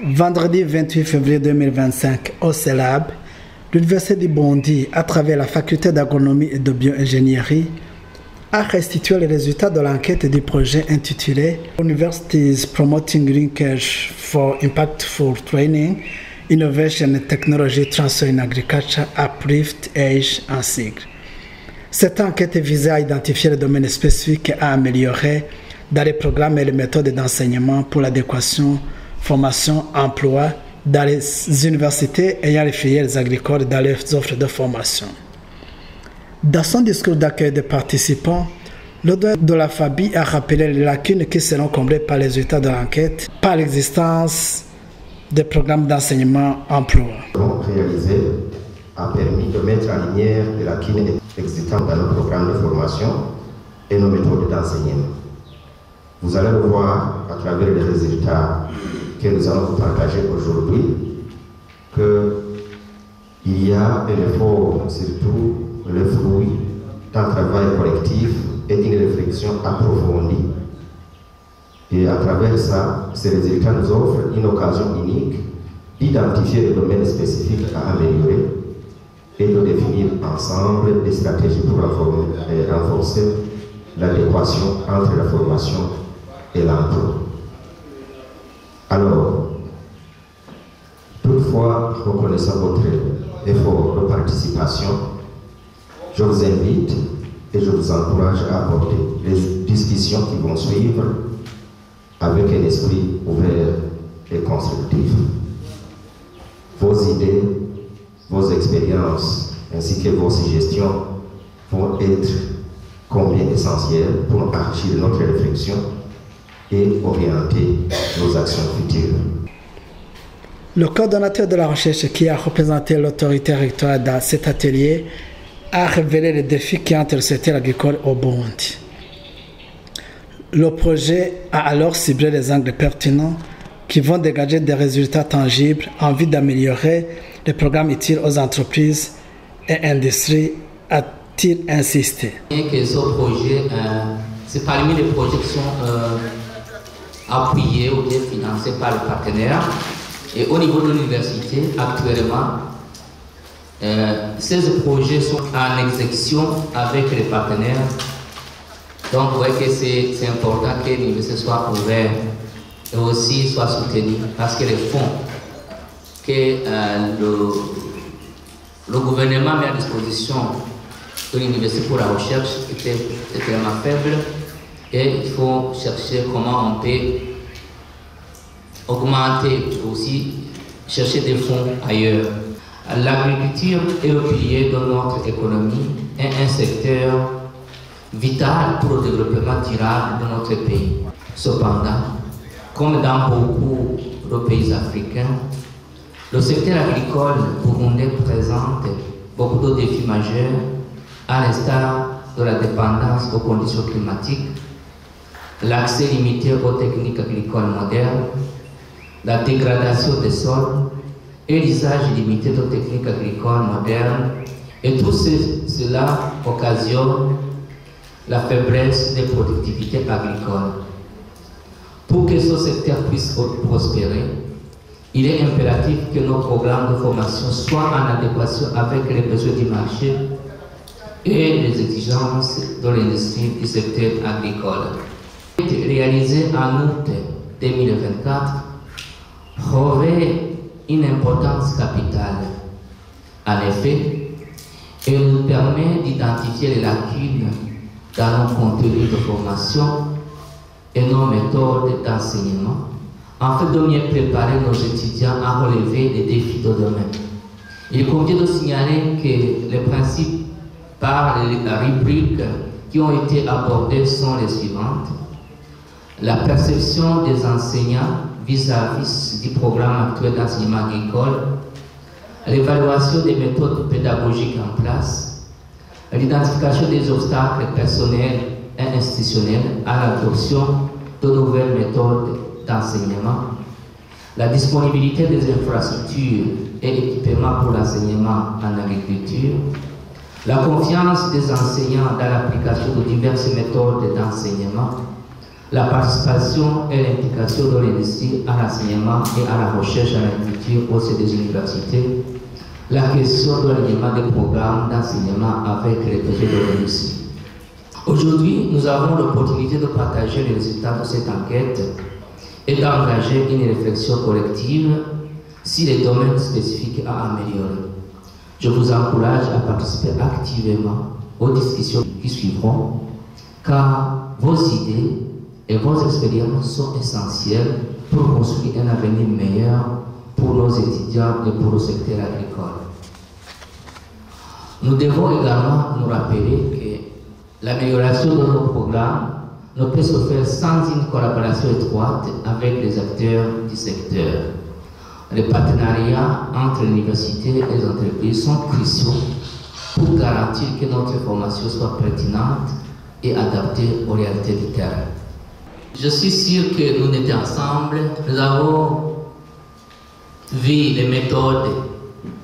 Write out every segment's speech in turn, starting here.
Vendredi 28 février 2025, au CELAB, l'Université du Bondy, à travers la faculté d'agronomie et de bioingénierie, a restitué les résultats de l'enquête du projet intitulé Universities Promoting Linkage for Impactful Training, Innovation and Technology Transfer in Agriculture, Uplift Age en sigle. Cette enquête visait à identifier les domaines spécifiques à améliorer dans les programmes et les méthodes d'enseignement pour l'adéquation, formation, emploi dans les universités ayant les filières agricoles dans les offres de formation. Dans son discours d'accueil des participants, l'auteur de la FABI a rappelé les lacunes qui seront comblées par les résultats de l'enquête, par l'existence des programmes d'enseignement-emploi. Réalisé a permis de mettre en lumière les lacunes existantes dans nos programmes de formation et nos méthodes d'enseignement. Vous allez le voir à travers les résultats que nous allons vous partager aujourd'hui, qu'il y a un effort, surtout le fruit d'un travail collectif et d'une réflexion approfondie. Et à travers ça, ces résultats nous offrent une occasion unique d'identifier les domaines spécifiques à améliorer et de définir ensemble des stratégies pour renforcer l'adéquation entre la formation et l'emploi. Alors, toutefois, reconnaissant votre effort de participation, je vous invite et je vous encourage à aborder les discussions qui vont suivre avec un esprit ouvert et constructif. Vos idées, vos expériences ainsi que vos suggestions vont être combien essentielles pour enrichir notre réflexion et orienter nos actions futures. Le coordonnateur de la recherche qui a représenté l'autorité rectorale dans cet atelier a révélé les défis qui entourent le secteur agricole au Burundi. Le projet a alors ciblé les angles pertinents qui vont dégager des résultats tangibles en vue d'améliorer les programmes utiles aux entreprises et industries, a-t-il insisté. Que ce projet, c'est parmi les projets qui sont appuyés ou bien financés par les partenaires. Et au niveau de l'université, actuellement, ces projets sont en exécution avec les partenaires. Donc, vous voyez que c'est important que l'université soit ouverte et aussi soit soutenue parce que les fonds que le gouvernement met à disposition de l'université pour la recherche étaient vraiment faibles et il faut chercher comment on peut augmenter aussi, chercher des fonds ailleurs. L'agriculture est le pilier de notre économie et un secteur vital pour le développement durable de notre pays. Cependant, comme dans beaucoup de pays africains, le secteur agricole burundais présente beaucoup de défis majeurs, à l'instar de la dépendance aux conditions climatiques, l'accès limité aux techniques agricoles modernes, la dégradation des sols et l'usage limité de techniques agricoles modernes, et tout cela occasionne la faiblesse des productivités agricoles. Pour que ce secteur puisse prospérer, il est impératif que nos programmes de formation soient en adéquation avec les besoins du marché et les exigences de l'industrie du secteur agricole. Réalisé en août 2024, revêt une importance capitale. En effet, il nous permet d'identifier les lacunes dans nos contenus de formation et nos méthodes d'enseignement, afin de mieux préparer nos étudiants à relever les défis de demain. Il convient de signaler que les principes par les rubriques qui ont été abordées sont les suivantes. La perception des enseignants vis-à-vis du programme actuel d'enseignement agricole, l'évaluation des méthodes pédagogiques en place, l'identification des obstacles personnels et institutionnels à l'adoption de nouvelles méthodes d'enseignement, la disponibilité des infrastructures et équipements pour l'enseignement en agriculture, la confiance des enseignants dans l'application de diverses méthodes d'enseignement, la participation et l'implication de l'industrie à l'enseignement et à la recherche à l'agriculture au sein des universités, la question de l'alignement des programmes d'enseignement avec les projets de l'industrie. Aujourd'hui, nous avons l'opportunité de partager les résultats de cette enquête et d'engager une réflexion collective sur les domaines spécifiques à améliorer. Je vous encourage à participer activement aux discussions qui suivront, car vos idées et vos expériences sont essentielles pour construire un avenir meilleur pour nos étudiants et pour le secteur agricole. Nous devons également nous rappeler que l'amélioration de nos programmes ne peut se faire sans une collaboration étroite avec les acteurs du secteur. Les partenariats entre l'université et les entreprises sont cruciaux pour garantir que notre formation soit pertinente et adaptée aux réalités du terrain. Je suis sûr que nous étions ensemble, nous avons vu les méthodes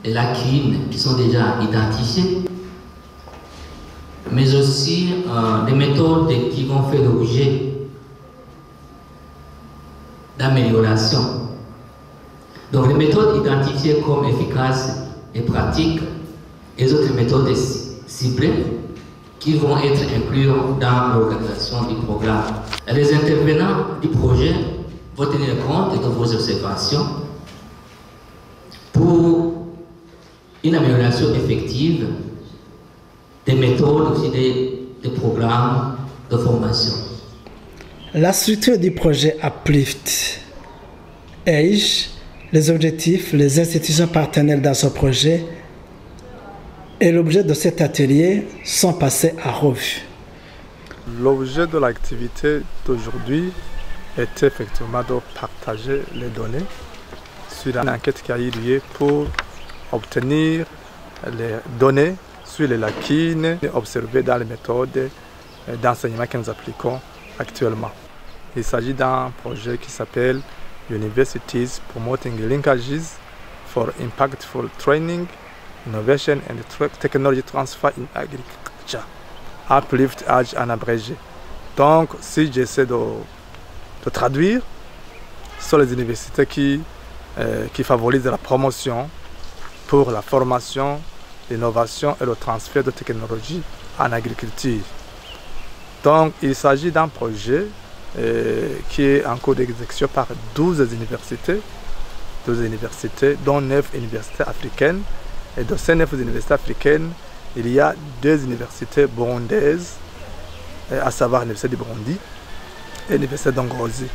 et lacunes qui sont déjà identifiées, mais aussi des méthodes qui vont faire l'objet d'amélioration. Donc les méthodes identifiées comme efficaces et pratiques, et les autres méthodes ciblées qui vont être incluses dans l'organisation du programme. Les intervenants du projet vont tenir compte de vos observations pour une amélioration effective des méthodes aussi des programmes de formation. La structure du projet Uplift Age, les objectifs, les institutions partenaires dans ce projet et l'objet de cet atelier sont passés à revue. L'objet de l'activité d'aujourd'hui est effectivement de partager les données sur une enquête qui a eu lieu pour obtenir les données sur les lacunes observées dans les méthodes d'enseignement que nous appliquons actuellement. Il s'agit d'un projet qui s'appelle Universities Promoting Linkages for Impactful Training, Innovation and Technology Transfer in Agriculture. Uplift Age en abrégé. Donc, si j'essaie de traduire, ce sont les universités qui favorisent la promotion pour la formation, l'innovation et le transfert de technologies en agriculture. Donc, il s'agit d'un projet qui est en cours d'exécution par 12 universités, dont 9 universités africaines. Et de ces 9 universités africaines, il y a 2 universités burundaises, à savoir l'Université du Burundi et l'Université d'Angozi.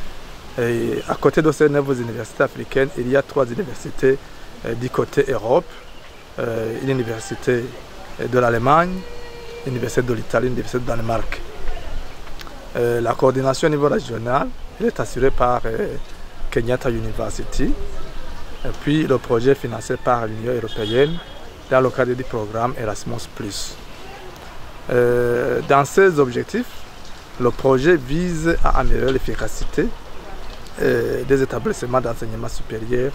Et à côté de ces 9 universités africaines, il y a 3 universités du côté Europe, une université de l'Allemagne, une université de l'Italie, une université du Danemark. La coordination au niveau régional est assurée par Kenyatta University, et puis le projet est financé par l'Union européenne dans le cadre du programme Erasmus+. Dans ces objectifs, le projet vise à améliorer l'efficacité des établissements d'enseignement supérieur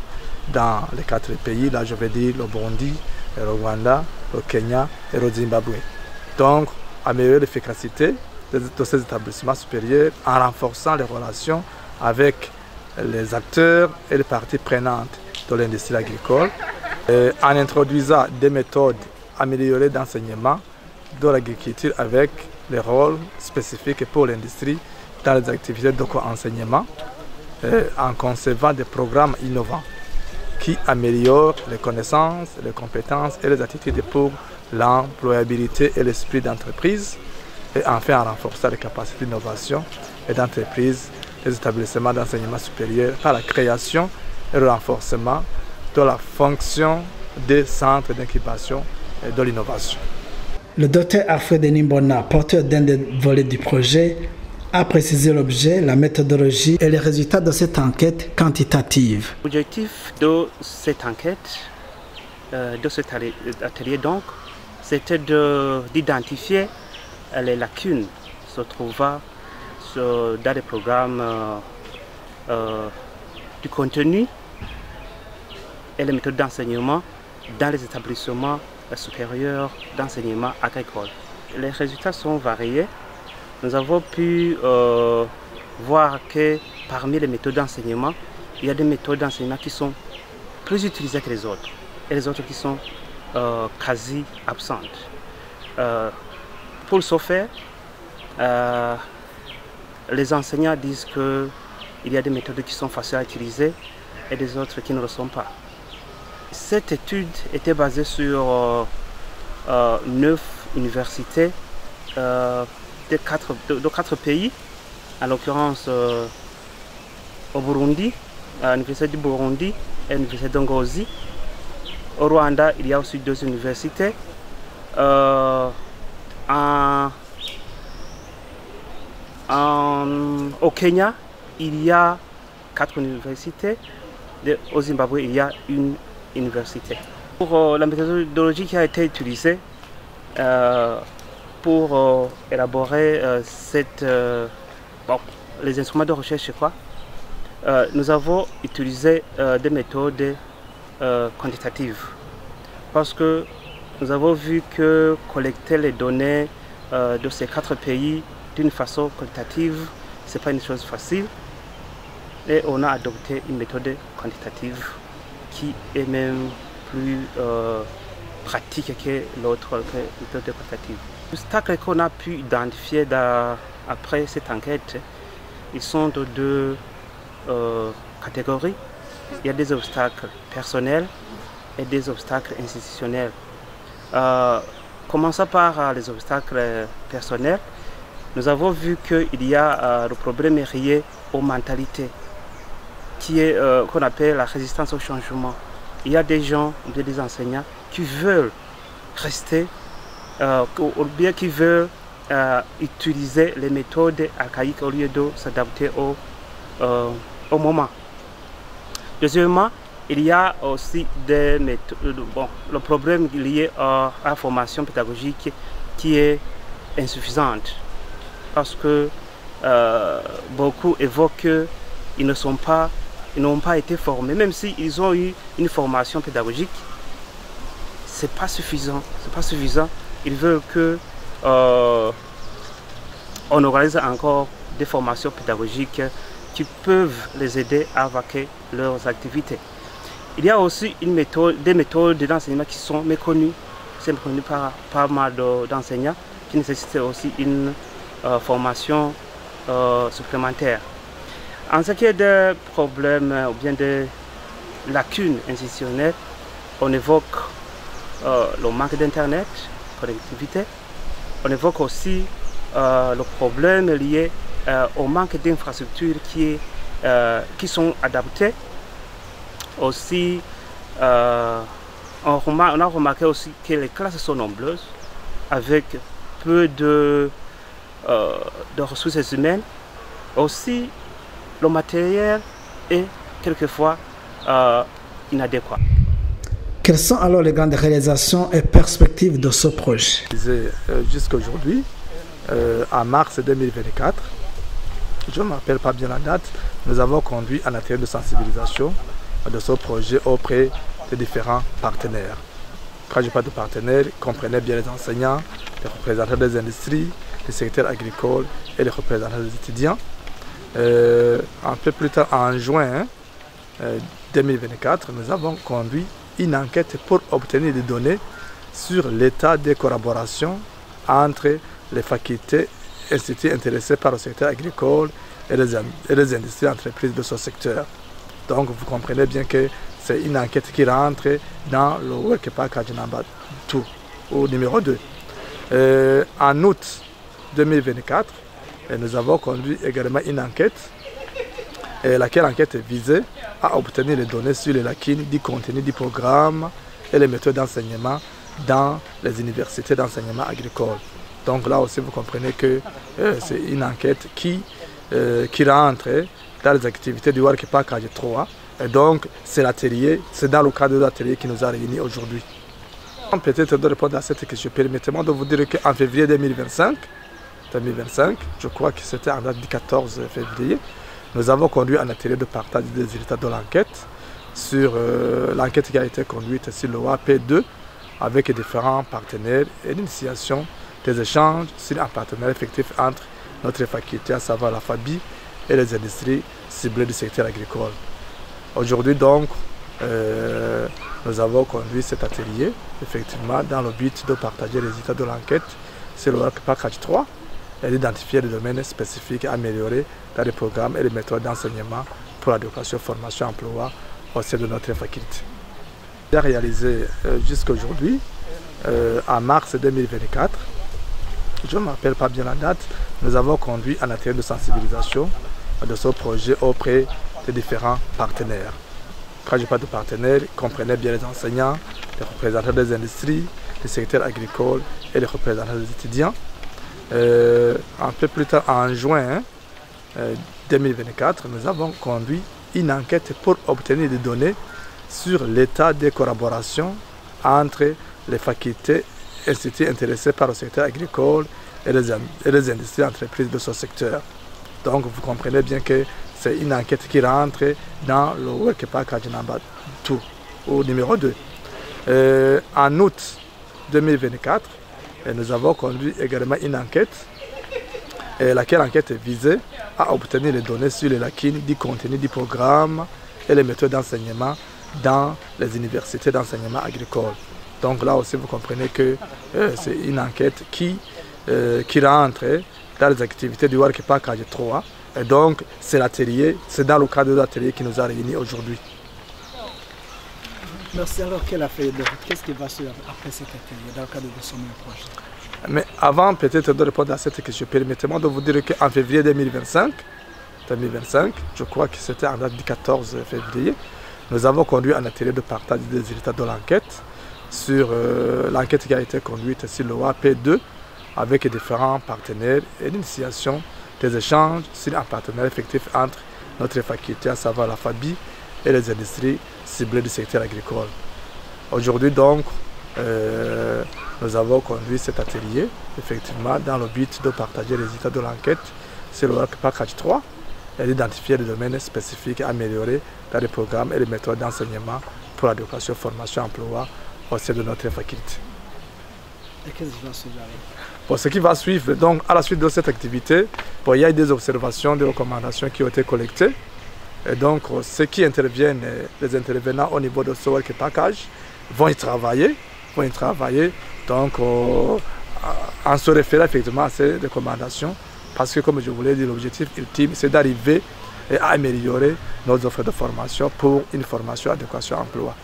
dans les 4 pays, là je vais dire le Burundi, le Rwanda, le Kenya et le Zimbabwe. Donc, améliorer l'efficacité de ces établissements supérieurs en renforçant les relations avec les acteurs et les parties prenantes de l'industrie agricole, en introduisant des méthodes améliorées d'enseignement de l'agriculture avec les rôles spécifiques pour l'industrie dans les activités de co-enseignement, en concevant des programmes innovants qui améliorent les connaissances, les compétences et les attitudes pour l'employabilité et l'esprit d'entreprise, et enfin en renforçant les capacités d'innovation et d'entreprise des établissements d'enseignement supérieur par la création et le renforcement de la fonction des centres d'incubation et de l'innovation. Le docteur Alfred Nimbona, porteur d'un des volets du projet, a précisé l'objet, la méthodologie et les résultats de cette enquête quantitative. L'objectif de cette enquête, de cet atelier donc, c'était d'identifier les lacunes se trouvant dans les programmes du contenu et les méthodes d'enseignement dans les établissements supérieurs d'enseignement agricole. Les résultats sont variés. Nous avons pu voir que parmi les méthodes d'enseignement, il y a des méthodes d'enseignement qui sont plus utilisées que les autres, et les autres qui sont quasi absentes. Pour ce faire, les enseignants disent qu'il y a des méthodes qui sont faciles à utiliser et des autres qui ne le sont pas. Cette étude était basée sur 9 universités de 4 pays, en l'occurrence au Burundi, à l'université du Burundi et à l'université d'Ngozi. Au Rwanda, il y a aussi 2 universités. Au Kenya, il y a 4 universités. Au Zimbabwe, il y a 1 université. Pour la méthodologie qui a été utilisée pour élaborer les instruments de recherche, nous avons utilisé des méthodes quantitatives, parce que nous avons vu que collecter les données de ces 4 pays d'une façon quantitative, ce n'est pas une chose facile, et on a adopté une méthode quantitative qui est même plus pratique que l'autre méthode quantitative. Les obstacles qu'on a pu identifier après cette enquête, ils sont de 2 catégories. Il y a des obstacles personnels et des obstacles institutionnels. Commençons par les obstacles personnels. Nous avons vu qu'il y a le problème lié aux mentalités, qui est qu'on appelle la résistance au changement. Il y a des gens, des enseignants, qui veulent rester, ou bien qui veulent utiliser les méthodes archaïques au lieu de s'adapter au moment. Deuxièmement, il y a aussi des méthodes, le problème lié à la formation pédagogique qui est insuffisante, parce que beaucoup évoquent qu'ils n'ont pas été formés, même s'ils ont eu une formation pédagogique, c'est pas suffisant. Ils veulent que on organise encore des formations pédagogiques qui peuvent les aider à vaquer leurs activités. Il y a aussi des méthodes d'enseignement qui sont méconnues. C'est méconnu par pas mal d'enseignants qui nécessitent aussi une formation supplémentaire. En ce qui est des problèmes ou bien des lacunes institutionnelles, on évoque le manque d'internet, connectivité. On évoque aussi le problème lié au manque d'infrastructures qui sont adaptées. Aussi, on a remarqué aussi que les classes sont nombreuses, avec peu de ressources humaines. Aussi, le matériel est quelquefois inadéquat. Quelles sont alors les grandes réalisations et perspectives de ce projet? Jusqu'à aujourd'hui, en mars 2024, je ne me rappelle pas bien la date, nous avons conduit un atelier de sensibilisation de ce projet auprès des différents partenaires. Quand je parle de partenaires, comprenez bien les enseignants, les représentants des industries, les secteurs agricoles et les représentants des étudiants. Un peu plus tard, en juin 2024, nous avons conduit une enquête pour obtenir des données sur l'état des collaborations entre les facultés et instituts intéressés par le secteur agricole et les industries entreprises de ce secteur. Donc vous comprenez bien que c'est une enquête qui rentre dans le Work Package Number 2, au numéro 2. En août 2024, nous avons conduit également une enquête, laquelle enquête visait à obtenir les données sur les lacunes du contenu du programme et les méthodes d'enseignement dans les universités d'enseignement agricole. Donc là aussi vous comprenez que c'est une enquête qui rentre dans les activités du Work Package 3. Et donc c'est dans le cadre de l'atelier qui nous a réunis aujourd'hui. Peut-être de répondre à cette question, permettez-moi de vous dire qu'en février 2025, je crois que c'était en date du 14 février, nous avons conduit un atelier de partage des résultats de l'enquête sur l'enquête qui a été conduite sur le WAP2 avec différents partenaires et l'initiation des échanges sur un partenariat effectif entre notre faculté, à savoir la FABI, et les industries ciblées du secteur agricole. Aujourd'hui donc, nous avons conduit cet atelier, effectivement, dans le but de partager les résultats de l'enquête sur le Work Package 3 et d'identifier les domaines spécifiques améliorés dans les programmes et les méthodes d'enseignement pour l'éducation, formation, emploi au sein de notre faculté. J'ai réalisé jusqu'à aujourd'hui, en mars 2024, je ne me rappelle pas bien la date, nous avons conduit un atelier de sensibilisation de ce projet auprès des différents partenaires. Quand je parle de partenaires, comprenez bien les enseignants, les représentants des industries, les secteurs agricoles et les représentants des étudiants. Un peu plus tard, en juin 2024, nous avons conduit une enquête pour obtenir des données sur l'état des collaborations entre les facultés et instituts intéressés par le secteur agricole et les industries entreprises de ce secteur. Donc vous comprenez bien que c'est une enquête qui rentre dans le Work Package number 2, au numéro 2. En août 2024, nous avons conduit également une enquête, laquelle enquête visait à obtenir les données sur les lacunes du contenu du programme et les méthodes d'enseignement dans les universités d'enseignement agricole. Donc là aussi, vous comprenez que c'est une enquête qui rentre dans les activités du Work Package 3. Et donc, c'est l'atelier, c'est dans le cadre de l'atelier qui nous a réunis aujourd'hui. Merci. Alors, quelle a fait de route? Qu'est-ce qui va suivre après cet atelier dans le cadre de son projet? Mais avant peut-être de répondre à cette question, permettez-moi de vous dire qu'en février 2025, je crois que c'était en date du 14 février, nous avons conduit un atelier de partage des résultats de l'enquête sur l'enquête qui a été conduite sur le WAP2 avec différents partenaires et l'initiation des échanges sur un partenariat effectif entre notre faculté, à savoir la FABI, et les industries ciblées du secteur agricole. Aujourd'hui donc, nous avons conduit cet atelier, effectivement, dans le but de partager les résultats de l'enquête sur le Work Package 3 et d'identifier les domaines spécifiques améliorés dans les programmes et les méthodes d'enseignement pour l'éducation, formation, emploi au sein de notre faculté. Et qu'est-ce qui va suivre? Pour ce qui va suivre, donc à la suite de cette activité, il y a des observations, des recommandations qui ont été collectées. Et donc, ceux qui interviennent, les intervenants au niveau de ce Work Package, vont y travailler. Donc, en se référant effectivement à ces recommandations, parce que, comme je vous l'ai dit, l'objectif ultime, c'est d'arriver à améliorer nos offres de formation pour une formation adéquation emploi.